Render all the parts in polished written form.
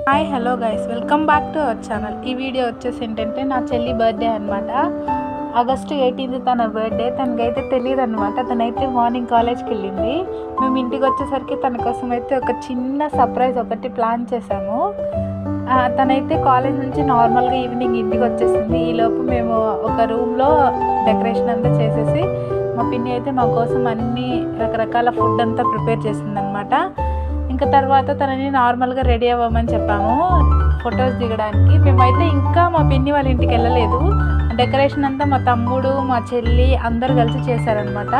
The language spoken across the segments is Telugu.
Hi hello guys, welcome back to our channel. ఈ వీడియో వచ్చేసి ఏంటంటే నా చెల్లి బర్త్డే అనమాట. ఆగస్టు 18 తన బర్త్డే. తనకైతే తెలియదు అనమాట. తనైతే మార్నింగ్ కాలేజ్కి వెళ్ళింది. మేము ఇంటికి వచ్చేసరికి తన కోసం అయితే ఒక చిన్న సర్ప్రైజ్ ఒకటి ప్లాన్ చేసాము. తనైతే కాలేజ్ నుంచి నార్మల్గా ఈవినింగ్ ఇంటికి వచ్చేసింది. ఈలోపు మేము ఒక రూమ్లో డెకరేషన్ అంతా చేసేసి మా పిన్ని అయితే మా కోసం అన్ని రకరకాల ఫుడ్ అంతా ప్రిపేర్ చేసిందనమాట. ఇంకా తర్వాత తనని నార్మల్గా రెడీ అవ్వమని చెప్పాము ఫొటోస్ దిగడానికి. మేమైతే ఇంకా మా పిన్ని వాళ్ళ ఇంటికి వెళ్ళలేదు. డెకరేషన్ అంతా మా తమ్ముడు, మా చెల్లి అందరు కలిసి చేశారనమాట.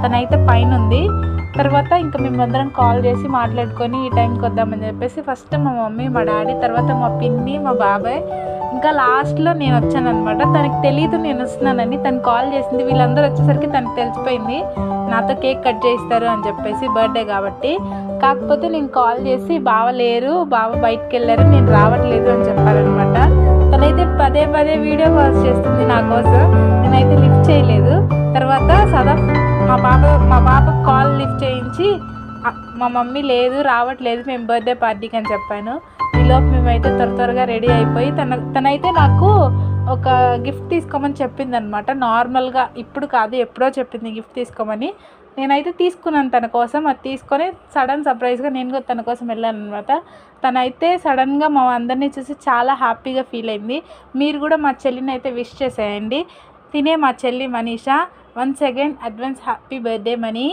తనైతే పైన ఉంది. తర్వాత ఇంకా మేమందరం కాల్ చేసి మాట్లాడుకొని ఈ టైంకి వద్దామని చెప్పేసి ఫస్ట్ మా మమ్మీ, మా డాడీ, తర్వాత మా పిన్ని, మా బాబాయ్, ఇంకా లాస్ట్లో నేను వచ్చాను అనమాట. తనకి తెలియదు నేను వస్తున్నానని. తను కాల్ చేసింది. వీళ్ళందరూ వచ్చేసరికి తనకు తెలిసిపోయింది నాతో కేక్ కట్ చేయిస్తారు అని చెప్పేసి, బర్త్డే కాబట్టి. కాకపోతే నేను కాల్ చేసి బావ లేరు, బావ బయటకు వెళ్ళారు, నేను రావట్లేదు అని చెప్పారనమాట. తనైతే పదే పదే వీడియో కాల్స్ చేస్తుంది నా కోసం. నేనైతే లిఫ్ట్ చేయలేదు. తర్వాత మా పాప కాల్ లిఫ్ట్ చేయించి మా మమ్మీ లేదు, రావట్లేదు, మేము బర్త్డే పార్టీకి అని చెప్పాను. ఈలోపు మేమైతే త్వరగా రెడీ అయిపోయి తనైతే నాకు ఒక గిఫ్ట్ తీసుకోమని చెప్పింది అనమాట. నార్మల్గా ఇప్పుడు కాదు, ఎప్పుడో చెప్పింది గిఫ్ట్ తీసుకోమని. నేనైతే తీసుకున్నాను తన కోసం. అది తీసుకొని సడన్ సర్ప్రైజ్గా నేను కూడా తన కోసం వెళ్ళాను అనమాట. తనైతే సడన్గా మా అందరినీ చూసి చాలా హ్యాపీగా ఫీల్ అయింది. మీరు కూడా మా చెల్లిని అయితే విష్ చేసేయండి. తినే మా చెల్లి Manisha. Once again advance happy birthday money.